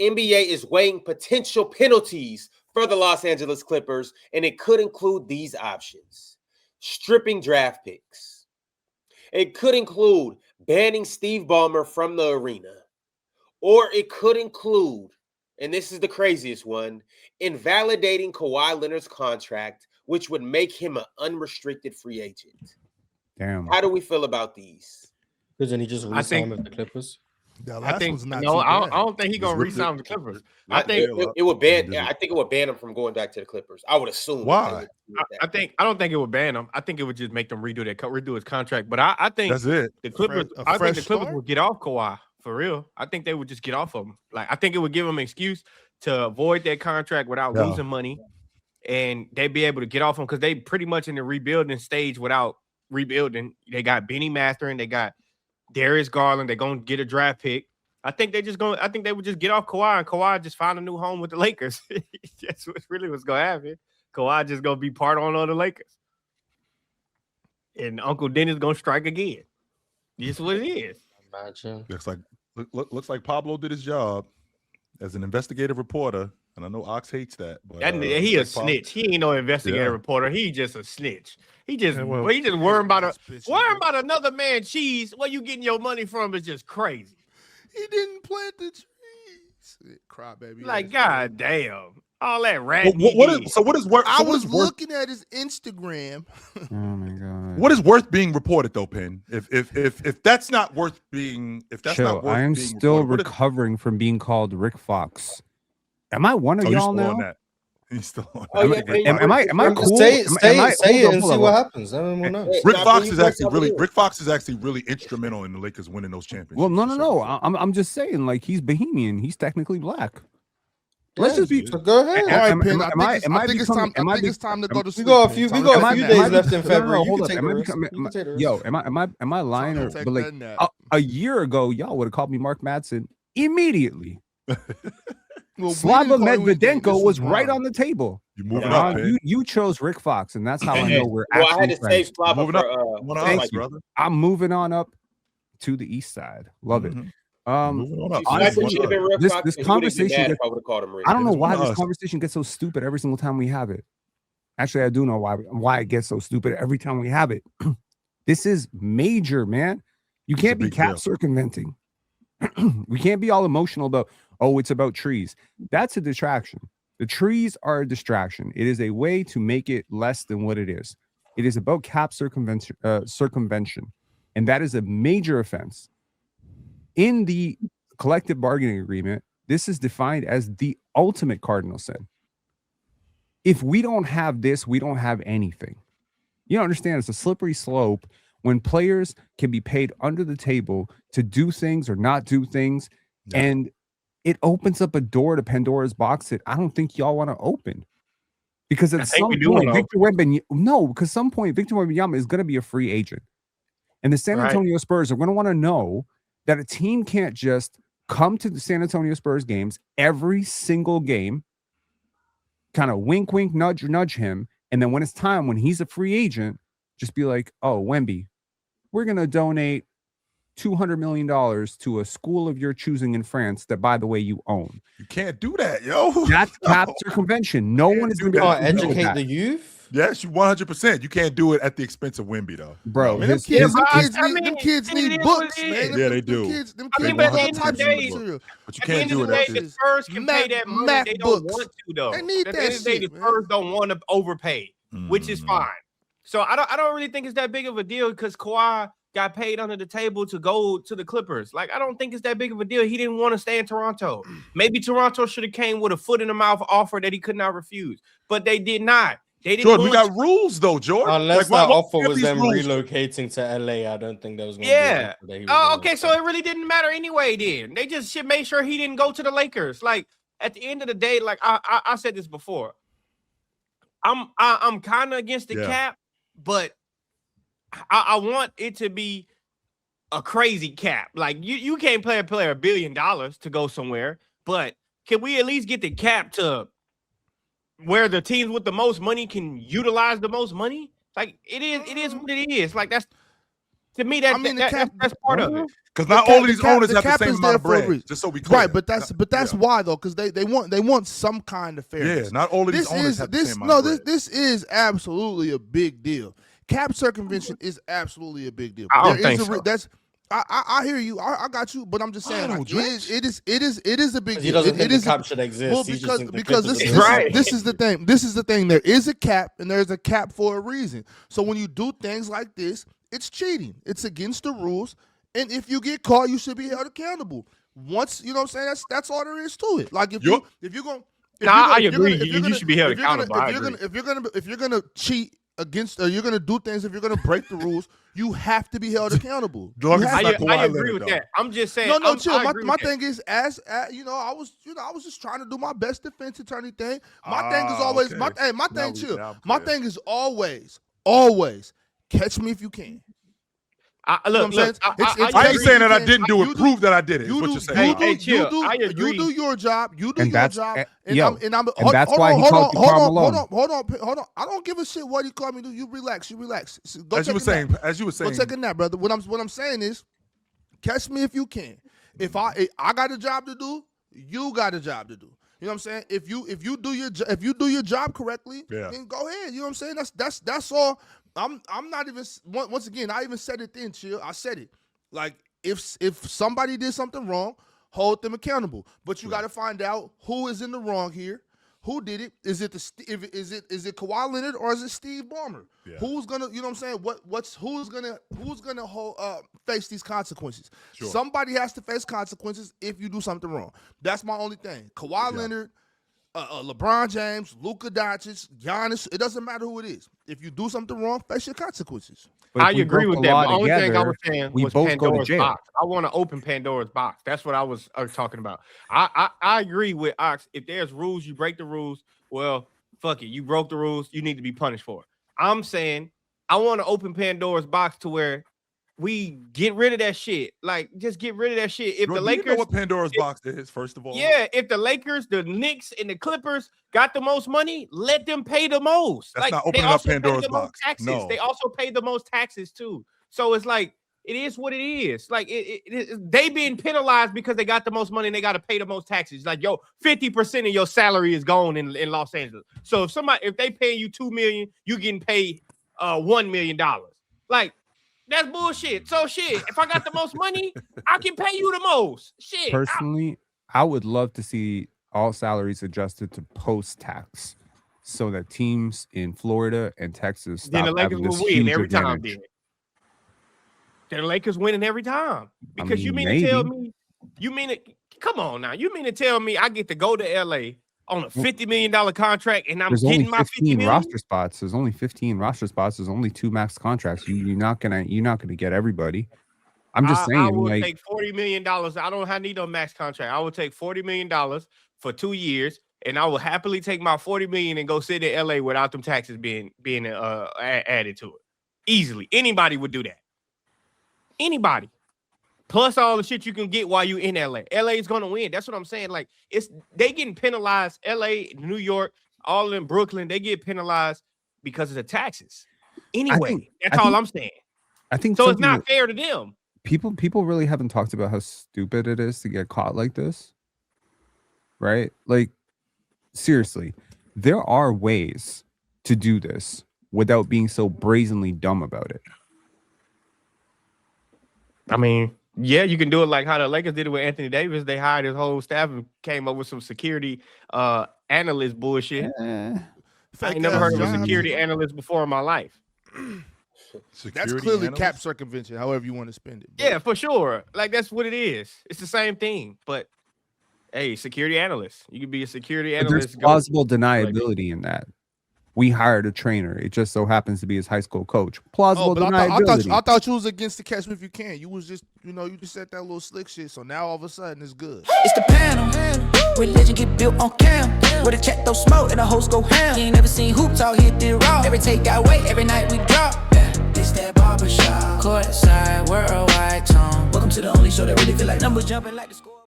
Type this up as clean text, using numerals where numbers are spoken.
NBA is weighing potential penalties for the Los Angeles Clippers, and it could include these options: stripping draft picks. It could include banning Steve Ballmer from the arena. Or it could include, and this is the craziest one, invalidating Kawhi Leonard's contract, which would make him an unrestricted free agent. Damn. How do we feel about these? Because then he just re-signed with the Clippers. The last one's not no, too I bad. don't think he's gonna re-sign with the Clippers. I think it would ban. I think it would ban him from going back to the Clippers. I would assume. Why? I don't think it would ban him. I think it would just make them redo his contract. But I think that's it. The Clippers. I think the Clippers would get off Kawhi for real. I think they would just get off of him. Like I think it would give them an excuse to avoid that contract without losing money, and they'd be able to get off him because they pretty much in the rebuilding stage without rebuilding. They got Benny Mathurin. They got Darius Garland. They're gonna get a draft pick. I think they would just get off Kawhi and Kawhi just find a new home with the Lakers. That's what really was gonna happen. Kawhi just gonna be part owner of the Lakers. And Uncle Dennis gonna strike again. This is what it is. Imagine. Looks like Pablo did his job as an investigative reporter. And I know Ox hates that. But, he a snitch. He ain't no investigative reporter. He just a snitch. He just worrying about another man's cheese. Where you getting your money from is just crazy. He didn't plant the trees. Cry, baby. Like, god damn. All that rat. What is worth? I was looking at his Instagram. Oh my god. What is worth being reported though, Penn? If that's not worth being, I am still recovering from being called Rick Fox. Am I one of y'all now? He's still on. Am I cool? Say it and see what happens. Everyone knows. Rick Fox is actually really instrumental in the Lakers winning those championships. Well, no. I'm just saying, like, he's Bohemian. He's technically black. Let's just be. So go ahead. Am I think it's time to go to sleep. We got a few days left in February. Am I lying? But like a year ago, y'all would have called me Mark Madsen immediately. Slava Medvedenko was right on the table. You moving up, you chose Rick Fox, and that's how I know we're actually I had to save Slava thank you, brother. I'm moving on up to the east side. Love it. Honestly, this conversation. I don't know why this conversation gets so stupid every single time we have it. Actually, I do know why it gets so stupid every time we have it. This is major, man. You can't be cap circumventing. We can't be all emotional about, oh, it's about trees. That's a distraction. The trees are a distraction. It is a way to make it less than what it is. It is about cap circumvention, and that is a major offense. In the collective bargaining agreement, this is defined as the ultimate cardinal sin. If we don't have this, we don't have anything. You don't understand, it's a slippery slope when players can be paid under the table to do things or not do things, and it opens up a door to Pandora's box that I don't think y'all want to open. Because at some point, Victor Wembanyama is going to be a free agent. And the San Antonio Spurs are going to want to know that a team can't just come to the San Antonio Spurs games every single game, kind of wink, nudge him. And then when it's time, when he's a free agent, just be like, oh, Wemby, we're going to donate $200 million to a school of your choosing in France that, by the way, you own. You can't do that, yo. That's cap circumvention. No one is going to be able to educate the youth. Yes, you 100%. You can't do it at the expense of Wemby, though. Bro, them kids need books, man. Yeah, they do. But at the end of the day, the Spurs can pay that money. They don't want to, though. They need that shit. The Spurs don't want to overpay, which is fine. So I don't really think it's that big of a deal because Kawhi got paid under the table to go to the Clippers. Like, I don't think it's that big of a deal. He didn't want to stay in Toronto. Maybe Toronto should have came with a foot in the mouth offer that he could not refuse, but they did not. They didn't. Jordan, we got rules though, Jordan. Unless that offer was them relocating to LA, I don't think that was going to be. Oh, okay. So it really didn't matter anyway. Then they just should make sure he didn't go to the Lakers. Like at the end of the day, like I said this before, I'm kind of against the cap, but I want it to be a crazy cap. Like you can't play a player $1 billion to go somewhere, but can we at least get the cap to where the teams with the most money can utilize the most money? Like it is what it is. Like To me, that's part of it. Because not all these owners have the same amount of bread. Just so we clear. Right, but that's why though, because they want some kind of fairness. Yeah, not all of these owners have the same amount of bread. This is absolutely a big deal. Cap circumvention is absolutely a big deal. I don't think so. I hear you. I got you, but I'm just saying it is a big deal. He doesn't think the cap should exist. Well, because this is the thing. This is the thing. There is a cap, and there's a cap for a reason. So when you do things like this, it's cheating. It's against the rules. And if you get caught, you should be held accountable. Once, you know what I'm saying? That's all there is to it. Like if you're going I agree. You should be held accountable. If you're gonna cheat against, or you're gonna do things, if you're gonna break the rules, you have to be held accountable. I agree with that. I'm just saying. No, chill. My thing is, I was just trying to do my best defense attorney thing. My thing is always my thing is always catch me if you can. I ain't saying that I didn't do it. Prove that I did it. What you're saying. You do your job. You do your job. And that's why he called you Carmelo. Hold on. I don't give a shit what he called me. You relax. As you were saying. Go take a nap, brother. What I'm saying is, catch me if you can. If I got a job to do, you got a job to do. You know what I'm saying? If you do your job correctly, then go ahead. You know what I'm saying? That's all. I'm not even, once again, I even said it then, chill. I said it. Like, if somebody did something wrong, hold them accountable. But you got to find out who is in the wrong here. Who did it? Is it Kawhi Leonard or is it Steve Ballmer? Yeah. Who's gonna, you know what I'm saying? Who's gonna face these consequences? Sure. Somebody has to face consequences if you do something wrong. That's my only thing. Kawhi Leonard, LeBron James, Luka Doncic, Giannis, it doesn't matter who it is. If you do something wrong, face your consequences. I agree with that. The only thing I was saying was Pandora's box. I want to open Pandora's box. That's what I was talking about. I agree with Ox. If there's rules, you break the rules. Well, fuck it. You broke the rules. You need to be punished for it. I'm saying I want to open Pandora's box to where we get rid of that shit. Like, just get rid of that shit. If the Lakers, you know what Pandora's box is, first of all. Yeah, if the Lakers, the Knicks, and the Clippers got the most money, let them pay the most. That's not opening up Pandora's box. No. They also pay the most taxes too. So it's like, it is what it is. Like, they being penalized because they got the most money and they got to pay the most taxes. Like, 50% of your salary is gone in Los Angeles. So if they pay you $2 million, you getting paid $1 million. Like, that's bullshit. So if I got the most money, I can pay you the most. Shit. Personally, I would love to see all salaries adjusted to post-tax so that teams in Florida and Texas stop having this huge every time. advantage. The Lakers winning every time. Because you mean to tell me, come on now. You mean to tell me I get to go to LA on a $50 million contract and I'm getting my 50 million? Roster spots. There's only 15 roster spots. There's only 2 max contracts. You're not gonna get everybody. I'm just saying. I will take $40 million. I don't need no max contract. I will take $40 million for 2 years, and I will happily take my $40 million and go sit in LA without them taxes being added to it. Easily. Anybody would do that. Anybody. Plus all the shit you can get while you in LA. LA is gonna win. That's what I'm saying. Like, they getting penalized. LA, New York, all in Brooklyn, they get penalized because of the taxes. Anyway, that's all I'm saying. I think so. It's not fair to them. People really haven't talked about how stupid it is to get caught like this. Right? Like, seriously, there are ways to do this without being so brazenly dumb about it. I mean, yeah, you can do it like how the Lakers did it with Anthony Davis. They hired his whole staff and came up with some security analyst bullshit. I ain't never heard of a security analyst before in my life. That's clearly cap circumvention, however you want to spend it. But yeah, for sure. Like, that's what it is. It's the same thing. But hey, security analyst. You can be a security analyst. There's plausible deniability in that. We hired a trainer. It just so happens to be his high school coach. Plausible deniability. I thought you was against the catch me if you can. You was just, you just said that little slick shit. So now all of a sudden it's good. It's the panel. Religion get built on cam. Where the check throw smoke and the host go ham. You ain't never seen hoops out here did raw. Every take got weight, every night we drop. This that barbershop. Courtside, worldwide tone. Welcome to the only show that really feel like numbers jumping like the score.